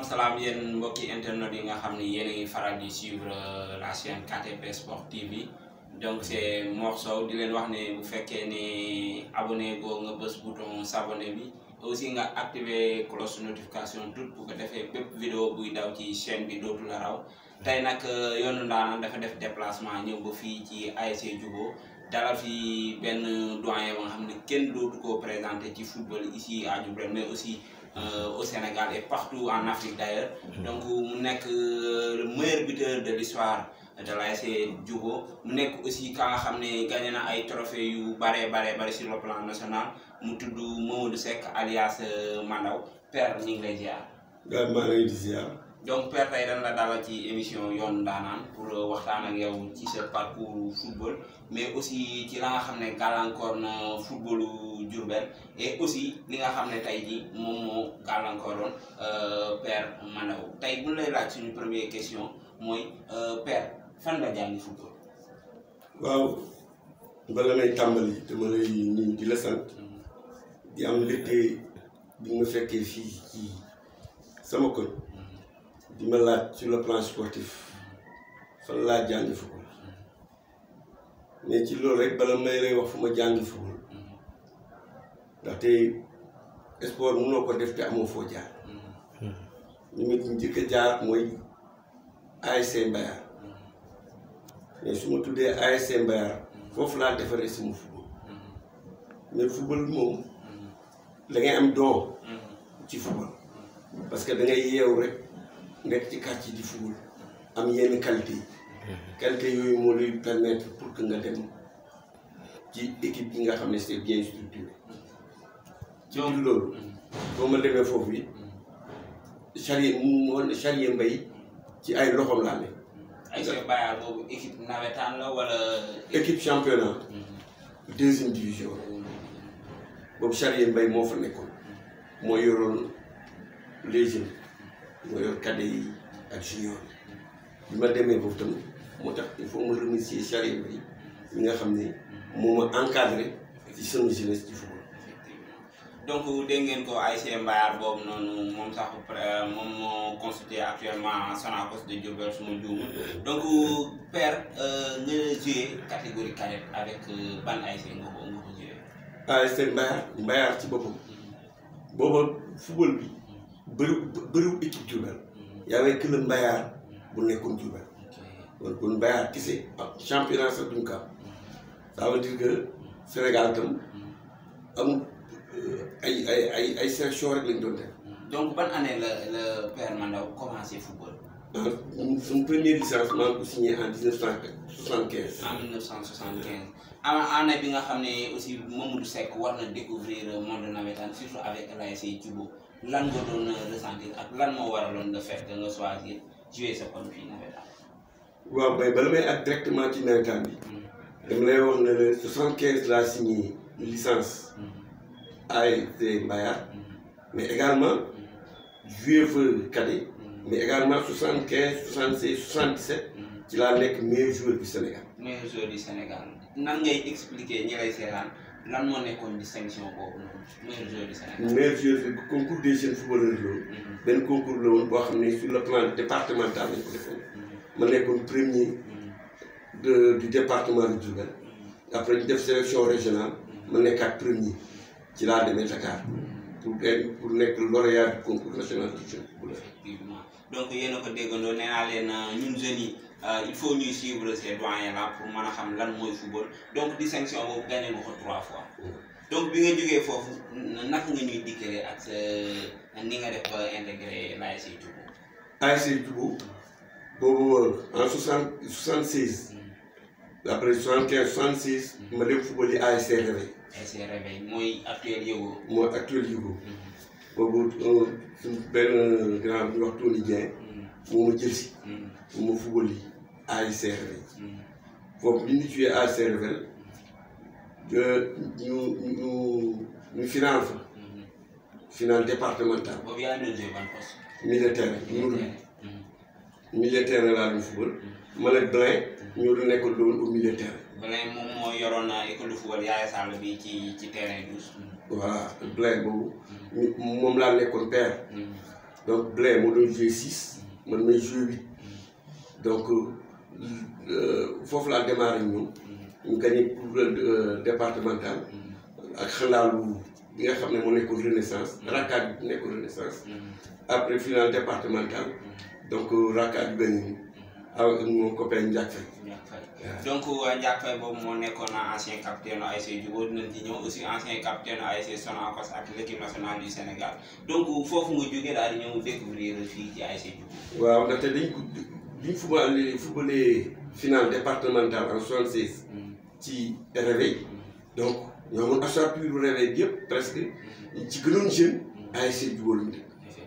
salaam yéen mbokki internet yi nga xam ni yéen a ngi faral di suivre la chaîne KTP Sport TV donc c'est Mor Sow di leen wax ne bu fekkee ne abonné goo nga bës bouton s'abonner bi aussi nga activer cloche notification tout bu ko defee bépp vidéo buy daw ci chaîne bi dootu la raw tey nag yoonu ndaanaan dafa def déplacement ñëw ba fii ci ASC Diogo dalal fi benn doyen ba nga xam ne kenn dootu ko présenté ci football ici à Diourbel mais aussi au Sénégal et partout en Afrique d'ailleurs. Donc mu nekk le meilleur buteur de l'histoire de l'ASC Diogo mu nekk aussi ka nga xam ne gagné na ay trophées yu bare sur le plan national mu tudd Mamadou Seck alias Mandaw père ñu ngi lay ziar. gars maa ngi lay ziar. donc père tey dañ la dalal ci émission yoonu ndaanaan pour waxtaan ak yow ci sa parcours football mais aussi ci la nga xam ne gàllankoor na footballu Diourbel et aussi li nga xam ne tey jii moom moo gàllankooroon père Mandaw tey bu ñu lay laaj suñu première question mooy père fan nga jàngi football. waaw bala may tàmbali dama lay nuyu di la sant di am mbégte bi nga fekkee fii ci sama koñ di ma laaj sur le plan sportif fan laa jàngi football mais ci loolu rek bala may lay wax fu ma jàngi football ndaxte sport mënoo ko def te amoo foo jaar ñu ngi njëkk a jaar mooy ASC Mbayar mais su ma tuddee ASC Mbayar foofu laa defaree sama football mais football moom da ngay am don ci football parce que da ngay yeew rek nekk ci quartier di football am yenn qualité yooyu moo lay permettre pour que nga dem ci équipe yi nga xam ne c'est bien structuré ci loolu boo ma demee foofu yi Charrier Mbaye ci ay loxoom laa ne ASC Mbayar boobu équipe nawetaan la wala équipe championnat deuxième division boobu Charrier Mbaye moo fa nekkoon moo yoroon les jeunes moo yor cadet yi ak junior bi ma demee foofu tamit moo tax il faut ma remercier Charrier Mbaye mi nga xam ne moo ma encadré ci sama jeunesse ci football. donc dégg ngeen ko ASC Mbayar boobu noonu moom sax moom moo constitué actuellement Sonacos de Diourbel suma juumul donc père nga joué catégorie cadette avec ban ASC nga ko joué. ASC Mbayar ci boppam booba football bi bëriwul équipe Diourbel y'avait que le Mbayar bu nekkoon Diourbel kon Mbayar kese ak championnat sax duñ ko am ça veut dire que Sénégal tam amul ay sélection rek lañ doon def. donc ban année la père Mandaw commencé football. son première licence maa ngi ko signé en 1975. en 1975 année bi nga xam ne aussi Mamadou Seck war na découvrir monde navétane surtout avec l'ASC Diogo lan nga doon ressentir ak lan moo waraloon le fait que nga choisir jouer sa kon fii navétane. waaw mais bala may ak directement ci navétane bi. dama lay wax ne le 75 laa signé licence. ASC Mbayar mais également joué fa cadet mais également 75 76 77 ci laa nekk meilleur joueur du Sénégal. meilleur joueur du Sénégal nan ngay expliquer ñi lay seetaan lan moo nekkoon distinction boobu noonu meilleur joueur du Sénégal. meilleur joueur du concours des jeunes footballeurs loolu. benn concours la woon boo xam ne sur le plan départemental lañ ko defoon. ma nekkoon premier du département de Diourbel. après ñu def sélection régionale ma nekkaat premier. ci laa demee Dakar pour nekk lauréat du concours national du jeune footballeur. effectivement donc yéen a ko déggandoo nee naa leen ñun jeunes yi il faut ñuy suivre ces doyens là pour mën a xam lan mooy football donc distinction boobu gagné nga ko 3 fois. donc bi nga jógee foofu naka nga ñuy dikkee ak ni nga def ba intégré l'ASC Diogo. ASC Diogo boobu en 76. après 75 76. ma dem football yi ASC Réveil. ASC Réveil mooy actuel Yogo. mooy actuel Yogo. boobu suñ benn grand bu ñuy wax Tony Dieng. moo ma jël si. moo ma football yi ASC Réveil. foofu bi ñu joué ASC Réveil ñu final fa. final départemental. boobu yaa ngi doon joué ban poste. militaire militaire laa doon football. man ak Blain ñoo doon nekkoon doon au militaire. Blain moom moo yoroon école de football Yaaya Sall bi ci terrain douze. voilà Blain boobu moom laa nekkoon père donc Blé moo doon joué 6 man may joué 8 donc foofu laa démarré ñoom ñu gagné pour départemental ak xalaalu bi nga xam ne moo nekkoon Renaissance rakkaat bi nekkoon Renaissance après finale départemental donc rakkaat bi gagné avec mon copain Ndiak Faye. Donc Ndiak Faye boobu moo nekkoon ancien capitaine ASC Diogo dinañ ci ñëw aussi ancien capitaine ASC Sonacos ak l'équipe nationale du Sénégal donc foofu nga jógee daal di ñëw découvrir fii ci ASC Diogo. waaw ndaxte dañ ko biñ footballé finale départementale en 76 ci réveil donc ñoo amoon achapure réveil bi yëpp presque ci gënoon jeune ASC Diogo lañu def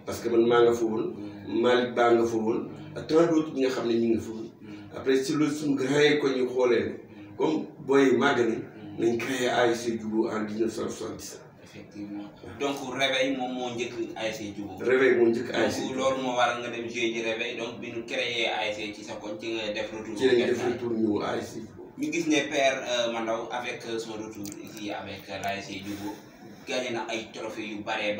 parce que man maa nga fa woon Malick Ba nga fa woon ak tant d'autres ñi nga xam ne ñu ngi fa woon après si loolu suñu grand yi ko ñu xoolee ne comme booy màgg nañ créé ASC Diogo en 1977. effectivement donc réveil moom moo njëkk ASC Diogo. réveil moo njëkk ASC donc loolu moo waral nga dem jouer ci réveil donc bi ñu créé ASC ci sa koñ ci nga def retour. ci lañ def retour ñëw ASC Diogo. ñu gis ne Père Mandaw avec son retour ici avec l'ASC Diogo gagné na ay trophées yu bari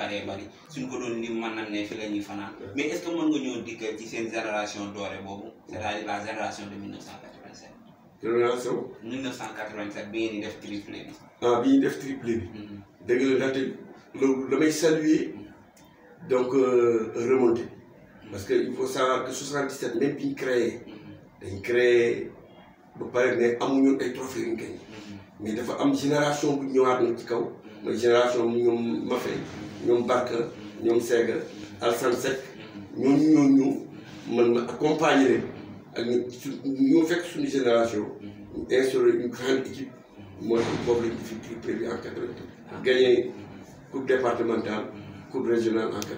suñ ko doon lim mën nañ ne fi la ñuy fanaan mais est-ce que mën nga ñëw dikkal ci seen génération dorée boobu c'est-à-dire la génération de 1987. génération. 1987 bi ngeen di def triplé bi. ah bi ñu def triplé bi. dëgg la ndaxte loolu damay saluer donc remonté parce que il faut savoir que 77 même bi ñu créé dañ créé ba pare mais amuñu ay trophées yu ñu gagné mais dafa am génération bu ñëwaat nag ci kaw. mooy génération ñoom Mafé ñoom Barka ñoom Sega Alassane Seck ñooñu man ma accompagner leen ak ñu fekk suñu génération ñu instauré une grande équipe mooy boobu lañ fi triplé bi en 80 gagné coupe départementale coupe régionale en 80.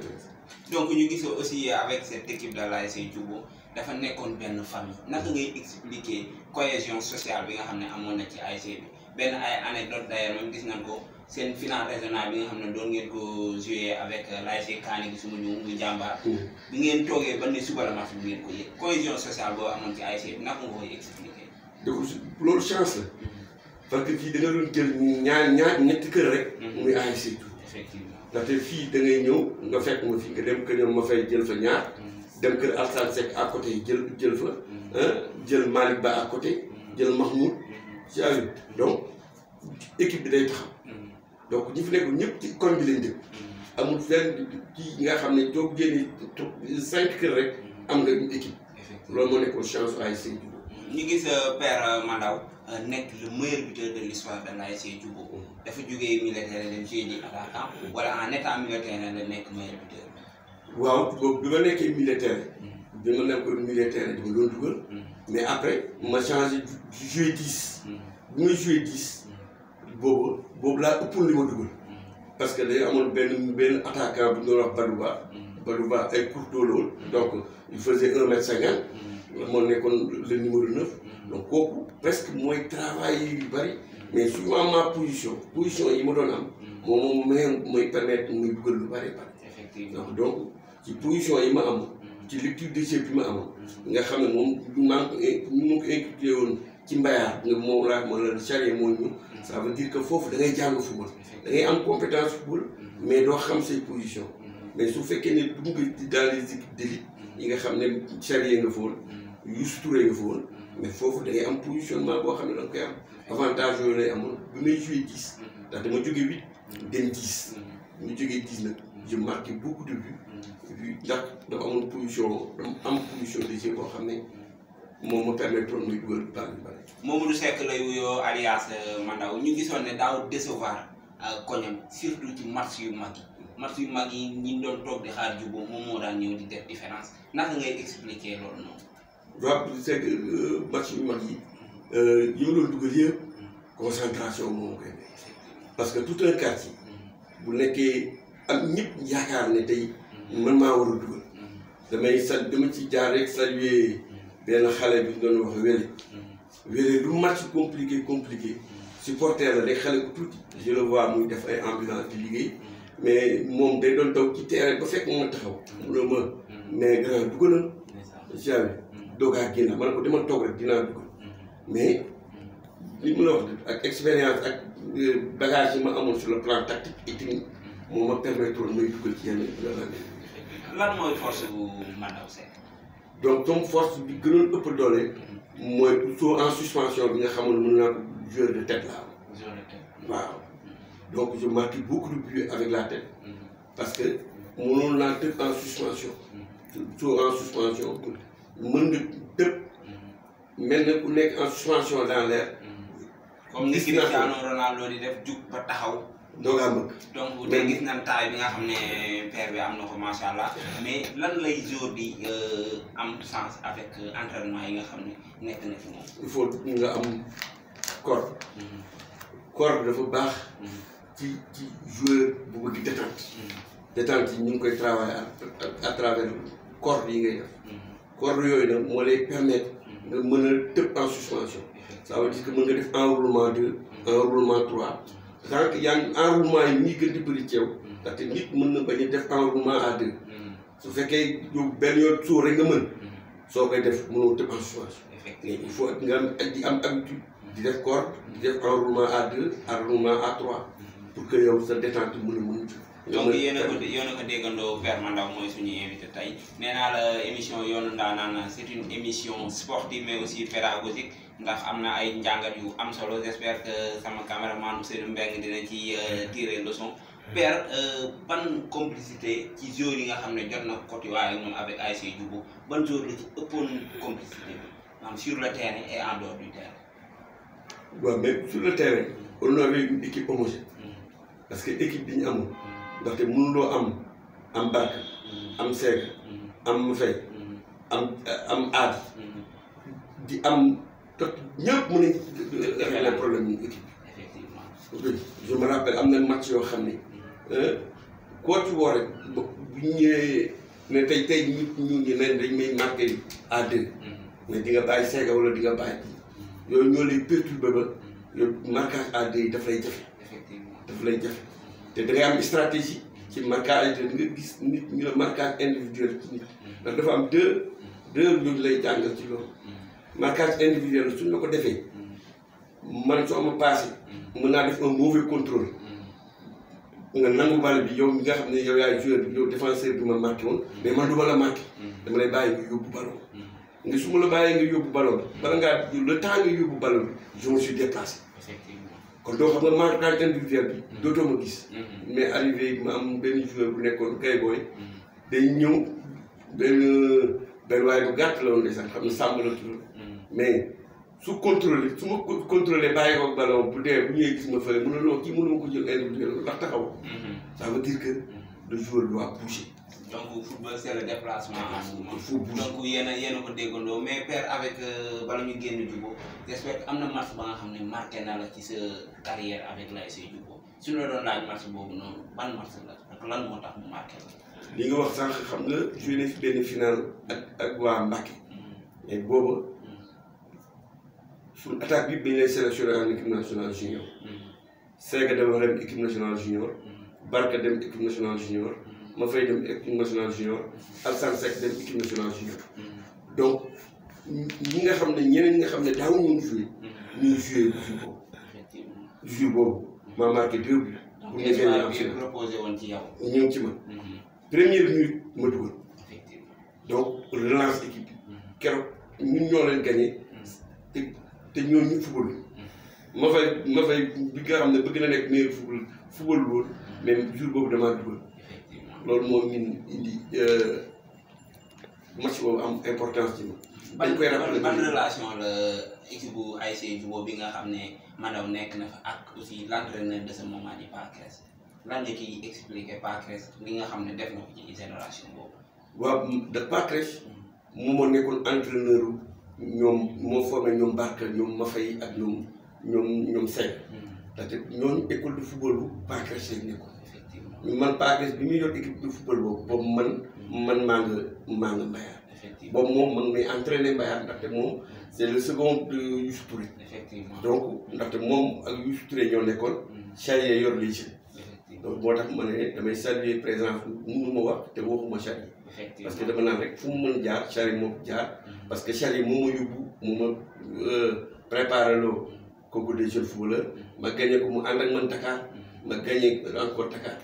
donc ñu gis aussi avec cette équipe de l'ASC Diogo dafa nekkoon benn famille naka ngay expliquer cohésion sociale bi nga xam ne amoon na ci ASC bi benn ay anecdote d'ailleurs même gis nañ ko seen finale régionale bi nga xam ne doon ngeen ko joué avec l'ASC Kaani gi suma ñu muy jàmbaar bi ngeen toogee ba ne suba la match bi ngeen ko yëg cohésion sociale boo amoon ci ASC bi naka nga koy expliquer. donc loolu chance la parce que fii da nga doon jël ñetti kër rek muy ASC Diogo. effectivement ndaxte fii da ngay ñëw nga fekk ma fi nga dem kër ñoom ma fay jël fa ñaar dem kër Alassane Seck à côté jël fa jël Malick Ba à côté jël Mahmoud ci ayib donc équipe bi day taxaw donc ñi fi nekk ñëpp ci koñ bi lañ dëkk amul fenn kii nga xam ne toog génne 5 kër rek am nga une équipe loolu moo nekkoon chance ASC Diogo. ñu gis Père Mandaw nekk le meilleur buteur de l'histoire de l'ASC Diogo dafa jógee militaire dem jouer ji attaquant wala en état militaire la nekk meilleur buteur. waaw boobu bi ma nekkee militaire bi ma nekkoon militaire di ma doon dugal mais après ma changé joué 10 bi may joué 10 boobu laa ëppoon li ma dugal parce que day amoon benn attaquant bu ñu doon wax Badouba ay courteau la woon donc il faisait 1m50 moo nekkoon le numéro 9 donc kooku presque mooy travail yu bari mais souvent ma position yi ma doon am moom mooy permettre muy dugal lu bari donc ci position yi ma am ci lecture de jeu bi ma amoon nga xam ne moom maa ngi ko inculqué woon ci mbayaar nga moom laa ma la charrier moo ñu ça veut dire que foofu da ngay jàng football da ngay am compétence football mais doo xam say position mais su fekkee ne dugg nga dans les équipes d'élite yi nga xam ne charrier nga fa woon Youssou Touré nga fa woon mais foofu da ngay am positionnement boo xam ne da nga koy am avantage yooyu lay amoon bi may joué 10 ndax dama jóge 8 dem 10 ñu jógee 10 nag je marqué beaucoup de buts ndax dafa amoon position de jeu boo xam ne moom ma permettre muy dugal bal yu bari. Mamadou Seck lay wuyoo alias Mandaw ñu gisoon ne daaw décevoir koñam surtout ci match yu mag yi ñi doon toog di xaar Diogo moom moo daan ñëw di def différence naka ngay expliquer loolu noonu. waaw c'est que match yu mag yi yi ma doon dugal yëpp concentration moom koy may parce que tout un quartier bu nekkee am ñëpp yaakaar ne tey man maa war a dugal dama ci jaar rek saluer benn xale bi doon wax wele lu match compliqué supporter la rek xale bu tuuti je le vois muy def ay ambulance di liggéey mais moom day doon daw ci terrain ba fekk ma taxaw mu ne ma mais grand dugalal javi doogaa génn ma ne ko dama toog rek dinaa dugal mais li mu la wax ak expérience ak bagage yi ma amoon sur le plan tactique et technique moo ma permettre may dugal ci yenn lan mooy force bu Mandaw Seck. donc comme force bi gënoon ëpp doole. mooy saut en suspension bi nga xamoon mën naa ko joueur de tête la joueur de tête. waaw donc je marque beaucoup de buts avec la tête. parce que mënoon naa tëb en suspension. saut en suspension mën nga tëb. mel na ku nekk en suspension dans l'air. comme ni Cristiano Ronaldo di def jug ba taxaw. doo gaa bëgg. donc tey gis nañ taay bi nga xam ne père bi am na ko macha allah mais lan lay jour di am sens avec entraînement yi nga xam ne nekk na fi moom. il faut nga am corps. corps dafa baax. ci joueur bu bëgg détente. détente yi ñu ngi koy travailler à travers corps yi ngay def. corps yooyu nag moo lay permettre nga mën a tëb en suspension. ça veut dire que mën nga def enroulement 2 enroulement 3. tant que yaa ngi enroulement yi ñuy gën di bëri ceew. ndaxte nit mën na bañ a def enroulement à 2. su fekkee yow benn yoon suur rek nga mën. soo koy def mënoo tëb en suspension. mais il faut nga am habitude di def corps di def enroulement à 2 enroulement à 3 pour que yow sa détente mën a mën donc yéen a ko déggandoo Père Mandaw mooy suñu invité tey nee naa la émission Yoonu Ndaanaan c'est une émission sportive mais aussi pédagogique ndax am na ay njàngat yu am solo j'espère que sama caméraman Seydou Mbengue dina ci tirer leçon. Père ban complicité ci joueurs yi nga xam ne jot na côté waaye moom avec ASC Dioubou ban joueur la ci ëppoon complicité bi maanaam sur le terrain et en dehors du terrain. waaw mais sur le terrain on avait une équipe homogène. parce que équipe bi ñu amoon. ndaxte mënuloo am Barka. am Seck. am Faye. am Aad. di am tot ñëpp mën nañ régler problème yu équipe bi. je me rappelle am na match yoo xam ne. koo ci woo rek bu ñu ñëwee ne tey ñu ngi leen dañ may marqué à 2. mais di nga bàyyi Seck wala di nga bàyyi yooyu ñoo lay perturbé ba yow marquage à 2 yi daf lay jafe. daf lay jafe te da ngay am stratégie ci marquage te nga gis nit ñu la marquage individuel ci nit. ndax dafa am deux ñu lay jàngal ci loolu. marquage individuel suñ la ko defee man soo ma passé mën naa def un mauvais contrôle. nga nangu bal bi yow mi nga xam ne yow yaay joueur bi yow défenseur bi ma marqué woon mais man du ma la marqué. dama lay bàyyi nga yóbbu ballon. nga su ma la bàyyee nga yóbbu ballon bi bala ngaa le temps nga yóbbu ballon bi je me suis déplacé. kon doo xam nga marquage individuel bi dootoo ma gis. mais arrivé ma am benn joueur bu nekkoon kay booy day ñëw benn waaye bu gàtt la woon de sax xam ne sàmm la tudd. mais su ma contrôlé bàyyi ko ballon bu dee bu ñëwee gis ma fële mënuloo kii mënuma ko jël individuel ndax taxaw. ça veut dire que le joueur doit bouger. donc football c'est le déplacement en mouvement. il faut bouger donc yéen a ko déggandoo mais Père avec bala ñu génn Dioubou j'espère que am na match ba nga xam ne marqué na la ci sa carrière avec l'ASC Dioubou suñu la doon laaj match boobu noonu ban match la ak lan moo tax mu marqué la. li nga wax sànq xam nga joué na fi benn final ak waa Mbacké. mais booba suñu attaque bi dañ lay sélectionné en équipe nationale junior. Sega dama dem équipe nationale junior. Barka dem équipe nationale junior. ma fay dem équipe nationale junior. Alassane Seck dem équipe nationale junior. donc ñi nga xam ne ñeneen ñi nga xam ne daawuñu woon joué. ñu ngi joué jour boobu. jour boobu maa marqué 2 buts. pour ñu gagné am seen proposé woon ci yow. ñu ngi ci man. première minute ma dugal. donc relance équipe bi. keroog ñun ñoo leen gagné. te ñooñu ñu football. ma fay bi nga xam ne bëgg na nekk meilleur football woon mais jour boobu damaa dugal. loolu moo indi match boobu am importance ci ma. dañ koy rappelé ban relation la équipe bu ASC Dioubou bi nga xam ne Mandaw nekk na fa ak aussi l'entraîneur de ce moment di Pa Cress lan nga ciy expliqué Pa Cress li nga xam ne def na ko ci génération boobu. waaw de Pa Cress moom moo nekkoon entraîneur ñoom moo formé ñoom Barka ñoom Mafay ak ñoom Seck. ndaxte ñooñu école de football bu Pa Cress lañ nekkoon. man Pa Cress bi muy yor équipe de football boobu man maa nga Mbayar. boobu moom man may entraîné Mbayar ndaxte moom c' est le second de Youssou Touré. donc ndaxte moom ak Youssou Touré ñoo nekkoon. Charrier yor les jeunes. donc moo tax ma ne damay saluer présence mënu ma wax te waxuma Charrier. parce que dama naan rek fu mu mën jaar Charrier moo jaar. parce que Charrier moo ma yóbbu moo ma préparé loo concours des jeunes footballeurs. ma gagné ko mu ànd ak man Dakar. ma gagné encore Dakar.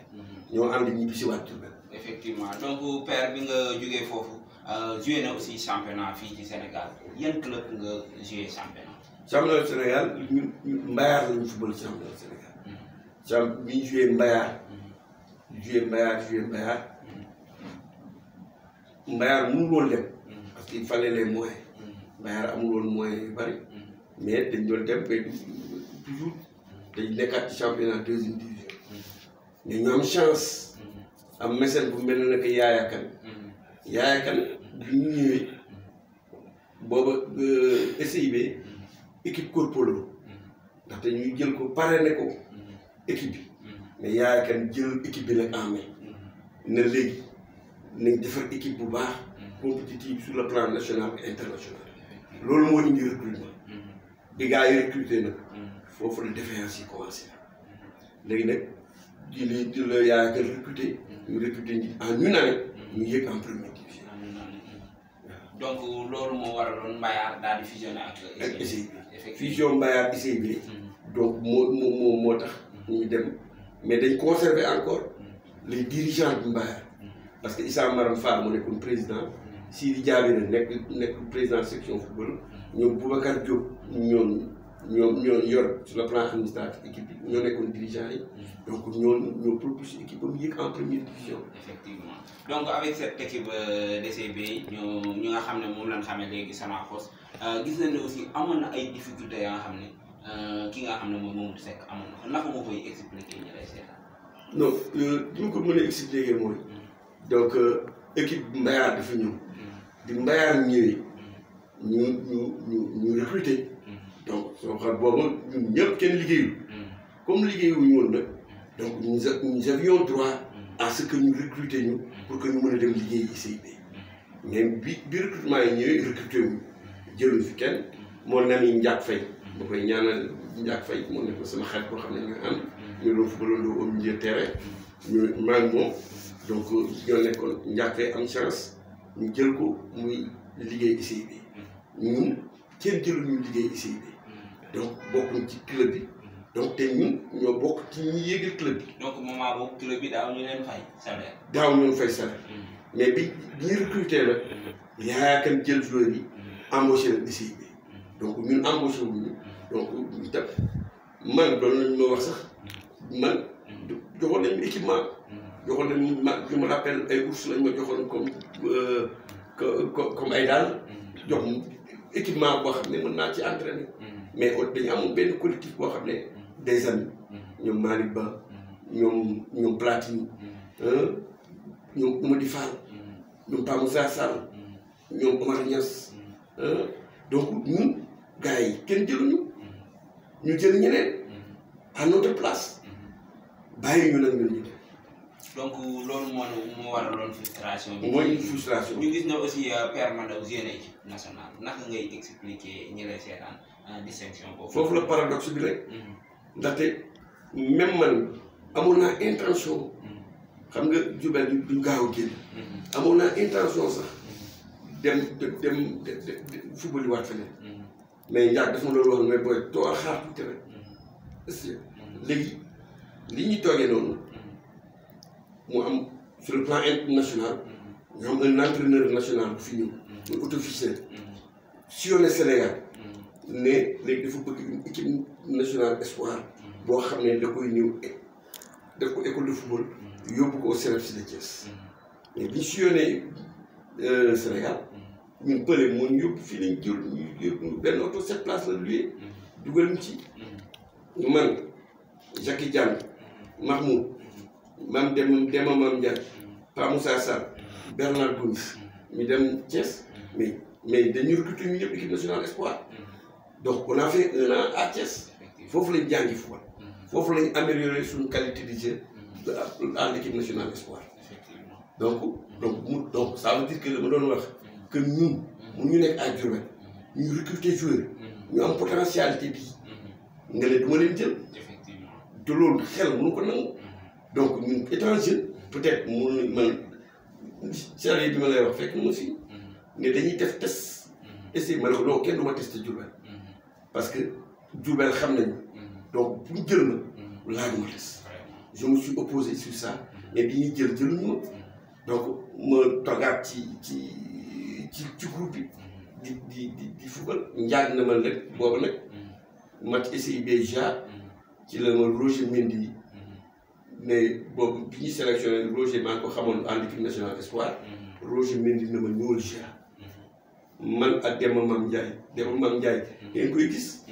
ñoo ànd ñibbi si waat Diourbel. effectivement donc père bi nga jógee foofu joué na aussi championnat fii ci Sénégal yan club nga joué championnat. championnat Sénégal ñun Mbayar lañu football championnat Sénégal. bi ñu joué Mbayar. Mbayar mënul woon dem. parce qu'il fallait les moyens. Mbayar amul woon moyens yu bari. mais dañ doon dem ba toujours dañ nekkaat ci championnat deuxième division. mais ñu am chance. am mécène bu mel ne que Yaaya Kane. Yaaya Kane bi ñu ñëwee booba SIB équipe corpolo ndaxte ñuy jël ko parrainé ko équipe bi mais Yaaya Kane jël équipe bi nag en main ne léegi nañ defar équipe bu baax compétitive sur le plan national et international loolu moo indi recrutement bi gars yi recruté nag foofu la défaillance yi commencé léegi nag di la Yaaya Kane recruté ñu recruté en une année ñu yëg en première division. donc loolu moo waraloon Mbayar daal di fusionné ak SIB fusion Mbayar SIB donc moo tax ñu dem mais dañ conserver encore les dirigeants du Mbayar parce que Issa Maram Fall mu nekkoon président Sidi Diabira nekk président section football ñoom Boubacar Diop ñoo yor sur le plan administratif équipe bi ñoo nekkoon dirigeants yi donc ñoo propulsé équipe ba mu yëg en première division. effectivement donc avec cette équipe DCB ñu nga xam ne moom lañ xamee léegi Sonacos gis nañ ne aussi amoon na ay difficultés ya nga xam ne ki nga xam ne moom Mamadou Seck amoon na ko naka moo koy expliquer ñu lay seetaan. non li ma ko mën a expliquer mooy donc équipe Mbayar dafa ñëw di Mbayar ñëwee ñu recruter. donc soo xam boobu ñun ñëpp kenn liggéeyul comme liggéeyuñu woon nag donc nous avions droit à ce que ñu recruter ñu pour que ñu mën a dem liggéey ICIB mais bi recrutement yi ñëwee recruter wu jëluñ fi kenn moo nami Ndiak Faye ba koy ñaanal Ndiak Faye moo nekk sama xarit boo xam ne ñooy ànd ñu doon footballandoo au milieu terrain ñu maa ngi moom donc ñoo nekkoon Ndiak Faye am chance ñu jël ko muy liggéey ICIB ñun kenn jëluñu liggéey ICIB donc bokkuñ ci club bi donc te ñun ñoo bokk ci ñi yéegal club bi. donc moment boobu club bi daaw ñu leen fay salaire. daaw ñu leen fay salaire. mais bi ñu recruté nag Yaaya Kane jël joueur yi embauché leen ICIB donc ñun embauché wuñu donc ñu tam man doon nañ ma wax sax man joxoon nañu équipement joxoon nañu je me rappelle ay ours lañ ma joxoon comme ay daal jox équipement boo xam ne mën naa ci entraîner. mais dañu amoon benn collectif boo xam ne des amis ñoom Malick Ba ñoom Platine ñoom Amady Fall ñoom Pa Moussa Sall ñoom Omar Niass donc ñun gars yi kenn jëluñu ñu jël ñeneen à notre place bàyyi ñu nag ñun ñu def. donc loolu moo waraloon frustration bi. mooy frustration ñu gis na aussi Père Madaw génne équipe nationale naka ngay expliquer ñi lay seetaan distinction boobu. foofu la paradoxe bi rek. ndaxte même man amoon naa intention. xam nga Diourbel du gaaw a génn. amoon naa intention sax dem football yi waat feneen. mais Ndiaye daf ma loolu wax mais booy toog xaar tuuti rek. est-ce que léegi li ñuy toogee noonu. mu am sur le plan international ñu am un entraîneur national bu fi ñëw muy auto-officiel sillonné Sénégal ne léegi dafa bëgg une équipe nationale espoir boo xam ne da koy ñëw def ko école de football yóbbu ko au CNFC de Thiès mais bi ñu sillonné Sénégal ñun pële moo ñu yóbbu fii lañ jël ñu benn auto 7 places la loué dugal ñu ci man Jackie Diagne Mahmoud Mam Mam Ndiaye Pa Moussa Sall Bernard Gomis ñu dem Thiès mais dañu recruter ñu ñëpp équipe nationale espoir donc on a fait 1 an à Thiès foofu lañ jàngi football foofu lañ amélioré suñu qualité de jeu à l'équipe nationale espoir donc ça veut dire que ma doon wax que ñun mun ñu nekk à Diourbel ñu recruter joueur ñu am potentialité bi nga ne duma leen jël te loolu xel mënu ko nangu donc ñun étant jeune peut-être mun man charrier bi ma lay wax fekk na ma fii ne dañuy def test essayé ma ne ko non kenn du ma testé Diourbel parce que Diourbel xam nañu donc pour jël na laaju ma test je me suis opposé sur ça mais bi ñuy jëluñu ma donc ma toogaat ci groupe bi di football njàng na ma nag boobu nag match SIB déjà ci la ma Roger Mendy ne boobu bi ñu sélectionné Roger maa ngi ko xamoon en équipe nationale espoir Roger Mendy na ma ñëwal GA man ak Demba Mam Ndiaye ngeen koy gis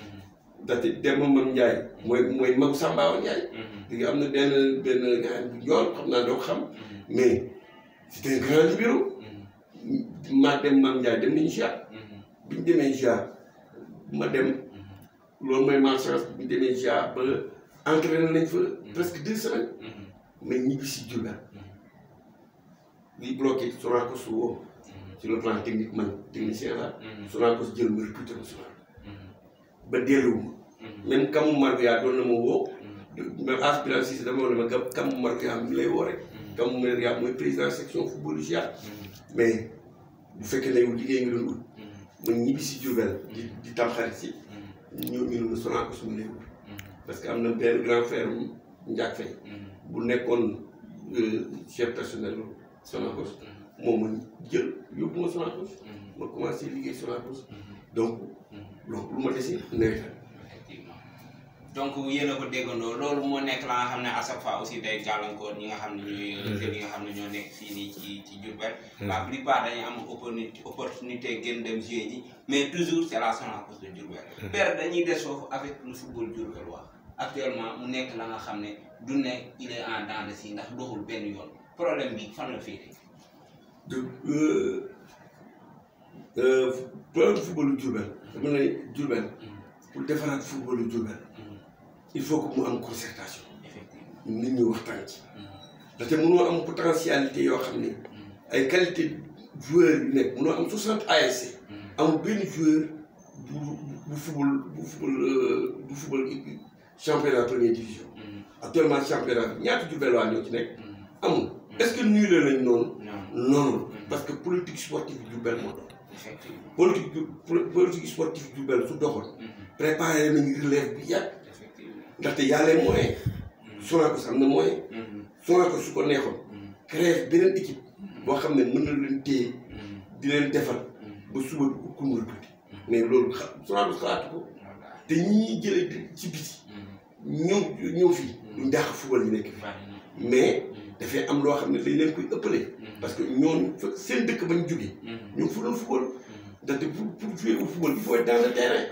ndaxte Demba Mam Ndiaye mooy magu Samba Ndiaye léegi am na benn gars bu ñool xam naa doo ko xam mais c'est un grand libéro maa dem Mam Ndiaye dem nañu GA bi ñu demee GA ma dem loolu mooy malchance bi ñu demee GA ba entraîné nañ fa presque 2 semaines mais ñibbi si Diourbel liy bloqué Sonacos woo sur le plan technique man technicien la Sonacos jël ma recruté ma Sonacos ba delluwuma même Kamou Marguya doon na ma woo même aspirant si dama ne ma Kamou Marguya mi lay woo rek Kamou Marguya mooy président section football GA mais bu fekkee ne yow liggéey nga doon wut ma ñibbi si Diourbel di tamxarit si ñëw ñu ne Sonacos mu lay wut parce que am na benn grand frère Ndiak Faye bu nekkoon chef personnel Sonacos moom ma jël yóbbu ma Sonacos ma commencé liggéey Sonacos donc lu ma desi nawetaan. effectivement donc yéen a ko déggandoo loolu moo nekk la nga xam ne à chaque fois aussi day gàllankoor ñi nga xam ne ñooy jeunes yi nga xam ne ñoo nekk fii nii ci Diourbel. la plupart dañuy am opportunité gën dem jouer ji mais toujours c'est la Sonacos de Diourbel. père dañuy des foofu avec le football Diourbel wax actuellement mu nekk la nga xam ne du ne il est en dents de scie ndax doxul benn yoon problème bi fan la féete. problème footballu Diourbel dama ne Diourbel pour defaraat footballu Diourbel il faut que mu am concertation nit ñi waxtaan ci ndaxte mënoo am potentialité yoo xam ne ay qualité joueur yu nekk mënoo am 60 ASC amul benn joueur bu football championnat première division actuellement championnat bi ñaata Diourbel waa ñoo ci nekk amul est-ce que nul lañ noonu non parce que politique sportive Diourbel moo doon politique sportive Diourbel su doxoon préparé nañu relève bi yàgg ndaxte y a les moyens Sonacos am na moyen Sonacos su ko neexoon créer beneen équipe boo xam ne mën na leen téye di leen defar ba suba du ko kumul tuuti mais loolu Sonacos xalaatu ko te ñi jëlee ci biti ñëw fii duñ dàq football yi nekk fi mais dafay am loo xam ne dañ leen koy ëppale parce que ñooñu seen dëkk bañ jógee ñu fu doon football ndaxte pour jouer au football il faut être dans le terrain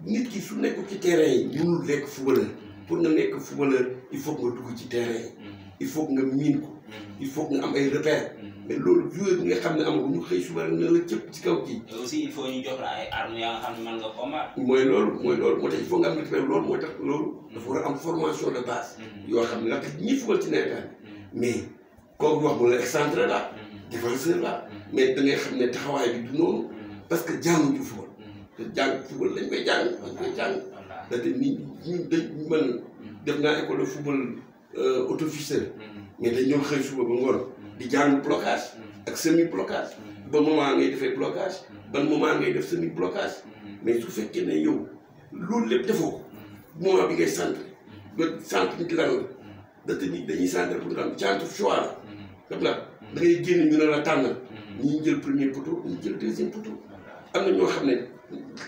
nit ki su nekk ci terrain yi mënul nekk footballeur pour nga nekk footballeur il faut nga dugg ci terrain yi il faut nga miin ko il faut nga am ay repères mais loolu joueur bi nga xam ne amagu ñu xëy suba na la cëpp ci kaw kii. aussi il faut ñu jox la ay armes yaa nga xam ne mën nga combat. mooy loolu moo tax il faut nga am repère loolu moo tax loolu dafa war a am formation de base yoo xam ne ndaxte ñi football ci nawetaan mais kooku wax mu la excentré la défenseur la mais da ngay xam ne taxawaay bi du noonu parce que jànguñu football te jàng football dañ koy jàng ndaxte nit ñi dañ mën def naa école de football auto-officiel mais dañ ñoo xëy suba ba ngoon di jàng blocage ak semi blocage ba moment ngay defee blocage ban moment ngay def semi blocage mais su fekkee ne yow loolu lépp defoo ko moment bi ngay centre nga centre nit lan la ndaxte nit dañuy centre pour nga centre choix la xam la da ngay génn ñu ne la tànnal ñi jël premier poteau ñi jël deuxième poteau am na ñoo xam ne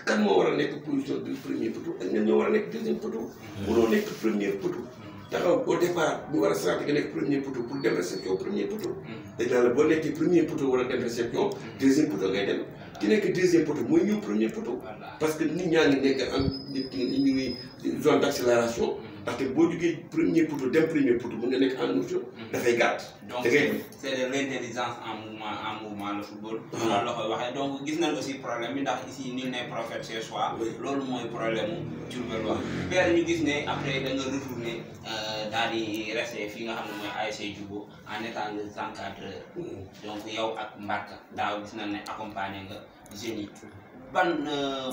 kan moo war a nekk position du premier poteau ak ñan ñoo war a nekk deuxième poteau mënoo nekk premier poteau taxaw au départ ñu war a sant nga nekk premier poteau pour dem réception premier poteau dañ naan la boo nekkee premier poteau war a dem réception deuxième poteau ngay dem ki nekk deuxième poteau mooy ñëw premier poteau parce que nit ñaa ngi nekk am ñu ngi zone d' accélération ndaxte boo jugee premier poteau dem premier poteau mën nga nekk en mouvement dafay gàtt. donc c' est de l' intelligence en mouvement le football. loolu la koy waxee donc gis nañ aussi problème bi ndax ici nul n'est prophète chez soi. loolu mooy problème mu Diourbel wax. père ñu gis ne après da nga retourné daal di resté fi nga xam ne mooy ASC Djigo en étant le encadreur. donc yow ak Mbarka daaw gis nañ ne accompagné nga jeunes yi ban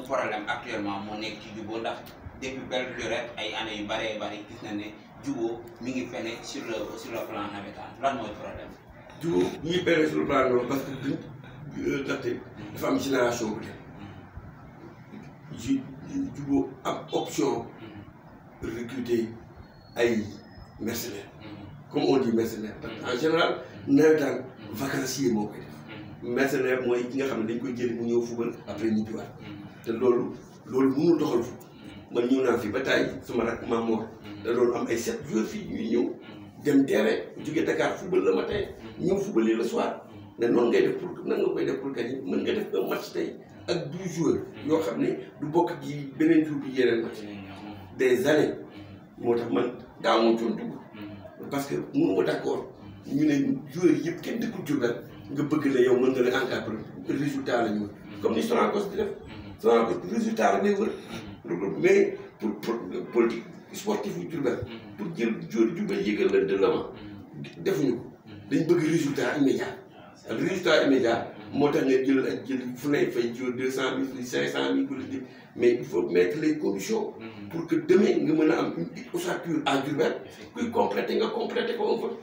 problème actuellement moo nekk ci Djigo ndax. depuis belle durée ay années yu bëree bëri gis na ne Djigo mi ngi pene sur le plan navétane lan mooy problème Djigo mi ngi pene sur le plan navétane parce que ndaxte dafa am génération bu dem Djigo am option recruter ay mercenaires comme on dit mercenaires parce que en général navétane vacancier moo koy def. mercenaire mooy ki nga xam ne dañ koy jëli mu ñëw fubal après ñibbiwaat. te loolu mënul doxal fu man ñëw naa fi ba tàyyi suma rak Maam Mor da doon am ay 7 jours fii ñuy ñëw dem terrain jóge Dakar fubal le matin ñëw fubali le soir mais noonu ngay def pour nan nga koy def pour gagner mën nga def un match tey ak 12 joueurs yoo xam ne du bokk ji beneen jour bi yeneen match des années moo tax man daa moo coon dugg parce que mënuma d'accord ñu ne joueurs yëpp kenn dëkkul Diourbel nga bëgg ne yow mën nga la encadrer résultat la ñu comme ni Sonacos di def Sonacos résultat la ngay wër mais pour politique sportive yu Diourbel pour jël joueur Diourbel yëgal leen de l'avant defuñu ko dañ bëgg résultat immédiat ak résultat immédiat moo tax nga jël fu lay fay jiw 200 000 500 000 mais il faut mettre les conditions pour que demain nga mën a am une ossature à Diourbel kuy compléter nga compléter ko un peu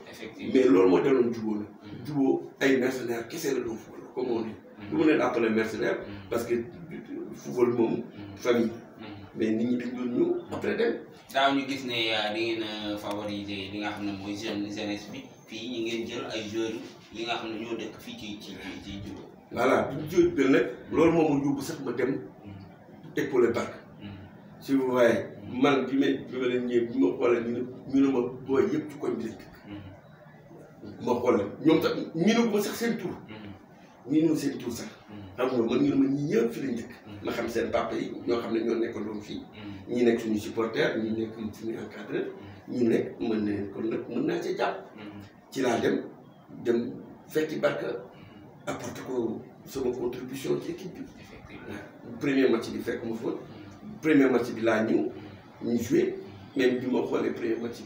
mais loolu moo daloon jubóo la jubóo ay mercenaires kese la doon football comme on dit du ma leen appeler mercenaire parce que football moom famille mais nit ñi dañ doon ñëw après dem daaw ñu gis ne di ngeen favoriser li nga xam ne mooy jeunesse bi fii ñi ngeen jël ay joueurs yi nga xam ne ñoo dëkk fii ci jubóo voilà bi ñu jóot benn nag loolu moom ma yóbbu sax ma dem épauler Barka si vous voyez man bi ma leen ñëwee bi ma xoolee ñu ne ma booy yëpp ci koñ bi lañ dëkk ma xoolee ñoom sax ñu ne ma sax seen tur ñu ne ma seen tur sax xam nga man ñu ne ma ñi ñëpp fi lañ dëkk ma xam seen papa yi ñoo xam ne ñoo nekkoon doon fii ñi nekk suñu supporter ñi nekk suñu encadreur ñu nekk mën ne kon nag mën naa cee jàpp ci laa dem fekki Barka apporté ko sama contribution ci équipe bi premier match bi fekk ma fa premier match bi laa ñëw ñu joué même bi ma xoolee premier match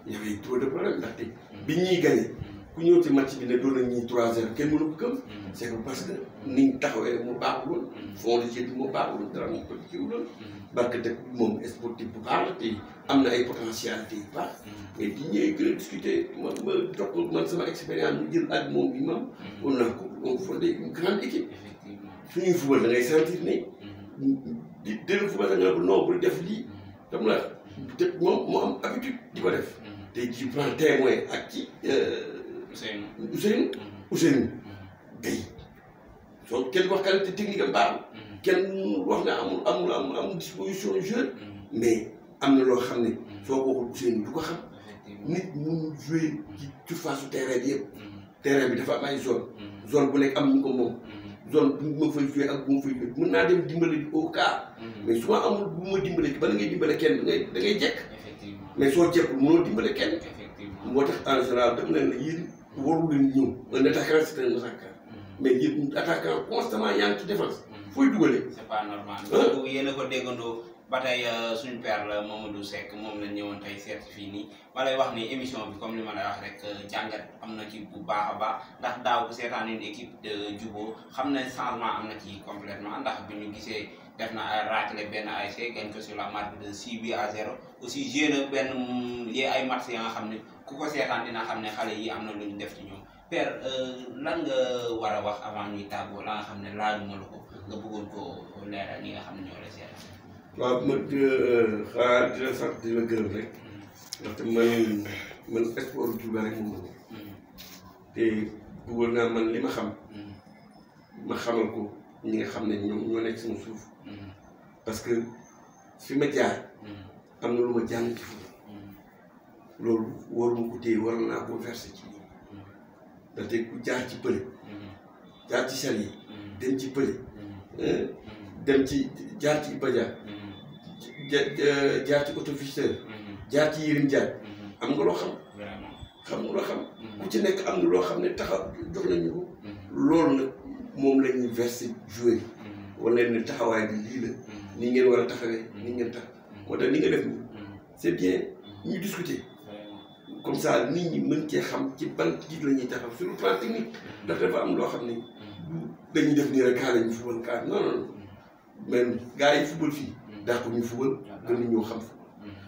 bi y avait trop de problème ndaxte bi ñuy gagné ku ñëw ci match bi ne doon nañ ñuy 3-0 kenn mënu ko gëm c'est que parce que niñ taxawee mu baaxul woon fond de jeu bi mu baaxul woon dara mu ko jiw loon Barka dëkk moom sportif bu baax la te am na ay potentialité yu baax mais di ñëwee gën a discuter ma jox ko man sama expérience ñu jël ak moom bi mam on fondé une grande équipe suñuy football da ngay sentir ne di dellu football da nga ne ko non bul def lii xam la peut-être moom moo am habitude di ko def te ci prend témoin ak ci Ousseynou Gueye soo kenn wax qualité technique am baaxul kenn wax na amul disposition joueur mais am na loo xam ne soo ko waxul Ousseynou du ko xam nit mënul jouer ci surface su terrain bi yëpp terrain bi dafa am ay zone bu nekk am ñu ko moom zone bu ma fay jouer ak bu ma fay jouer mën naa dem dimbale au cas mais su ma amul bu ma dimbale bala ngay dimbale kenn da ngay jekk mais soo jekkul mënoo dimbale kenn moo tax en général dama leen ne yéen warul leen ñëw un attaquant c'est un attaquant mais yéen attaquant constamment yaa ngi ci défense fooy dugalee. c'est pas normal. donc yéen a ko déggandoo ba tey suñu père la Mamadou Seck moom lañ ñëwoon tey seet fii nii ma lay wax ni émission bi comme li ma lay wax rek jàngat am na ci bu baax a baax ndax daaw bu seetaan une équipe de jubóo xam ne changement am na ci complètement ndax bi ñu gisee def na raatale benn ASC gañ ko sur la marque de 6-0 aussi joué na benn ay match ya nga xam ne ku ko seetaan dina xam ne xale yi am na lu ñu def ci ñoom père lan nga war a wax avant ñuy tàggoo la nga xam ne laajuma la ko nga bëggoon ko leeral ñi nga xam ne ñoo la seetaan. waaw ma xanaa di la sant di la gërëm rek ndaxte man sport Diourbel rek moom te bëggoon naa man li ma xam ma xamal ko ñi nga xam ne ñoom ñoo nekk sama suuf parce que fi ma jaar am na lu ma jàng ci foofu loolu waruma ko téye waroon naa koo verser ci ndaxte ku jaar ci pële jaar ci sel yi dem ci pële dem ci jaar ci Ibadia jaar ci autofiseur jaar ci Yirim Jaar am nga loo xam xam nga loo xam ku ci nekk am na loo xam ne taxaw jox nañu ko loolu nag moom la ñuy verser joueur yi wala ne taxawaay bi lii la ni ngeen war a taxawee ni ngeen tax moo tax ni nga def nii c'est bien ñu discuter comme ça nit ñi mën cee xam ci ban kii la ñuy taxaw sur le plan technique ndax dafa am loo xam ne dañuy def nii rek kaa la ñu fubal kaa non non même gars yi fubal fii daa ko ñu fubal gën a ñoo xam fubal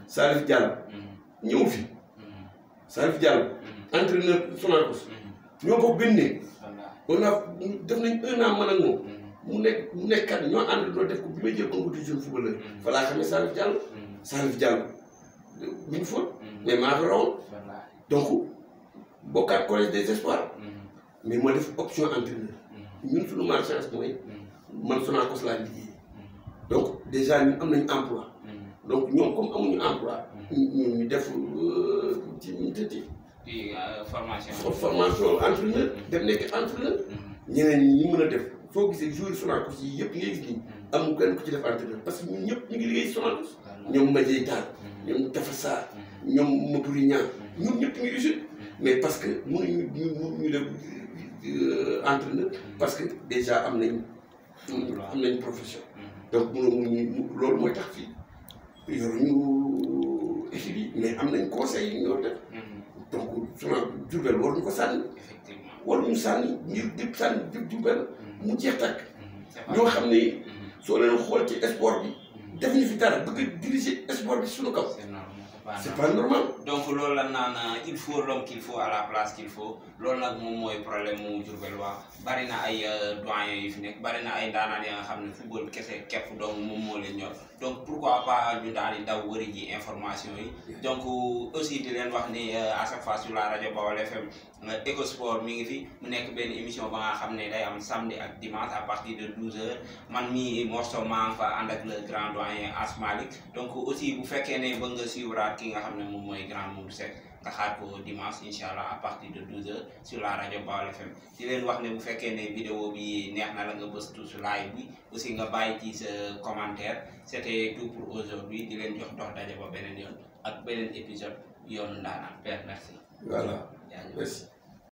Salif Diallo ñëw fi Salif Diallo entraîneur Sonacos ñoo bokk benn néeg on a def nañ 1 an man ak moom mu nekkat ñoo ànd doo def ko bi may jël compétition footballeur fa laa xam ne Salif Diallo buñ fa mais maa ko rawoon donc bokkaat collège des espoirs mais ma def option entraîneur ñun suñu malchance mooy man Sonacos laa liggéey donc déjà ñun am nañu emploi donc ñoom comme amuñu emploi ñu def ci formation entraîneur dem nekk entraîneur ñeneen ñi mën a def soo gisee joueur Sonacos yi yëpp ngay gis nii amul kenn ku ci def entraîneur parce que ñun ñëpp ñu ngi liggéey Sonacos ñoom Madiaye Tall ñoom Tafa Sarr ñoom Matouri Niang ñun ñëpp ñu usine mais parce que mënuñu ñu def entraîneur parce que déjà am nañ profession donc mënuñu loolu mooy tax fii yoruñu équipe yi mais am nañ conseil yi ñoo def donc Sonacos Diourbel waruñu ko sànni waruñu sànni ngir dëpp sànni dëpp Diourbel mu jeex tàkk ñoo xam ne soo leen xool ci sport bi def ñu fi dara bëgg a diriger sport bi suñu kaw c'est pas normal. donc loolu la naan il faut l'homme qu'il faut à la place qu'il faut loolu nag moom mooy problème mu Diourbel waa bari na ay doyens yu fi nekk bari na ay ndaanaan ya nga xam ne football kese képp donc moom moo leen ñor donc pourquoi pas ñu daal di daw wëri ji information yi donc aussi di leen wax ni à chaque fois sur la rajo Baol FM Ecosport mi ngi fi mu nekk benn émission ba nga xam ne day am samedi ak dimanche à partir de 12h man mii Mor Sow maa ngi fa ànd ak le grand doyen Asmalik donc aussi bu fekkee ne bëgg nga suivre ki nga xam ne moom mooy grand Modou Seck nga xaar ko dimanche incha allah à partir de 12h sur la rajo Baol FM di leen wax ne bu fekkee ne vidéo bi neex na la nga bës touche like bi aussi nga bàyyi ci sa commentaire c'était tout pour aujourd'hui di leen jox dox daje ba beneen yoon ak beneen épisode yoonu ndaanaan père merci. voilà merci.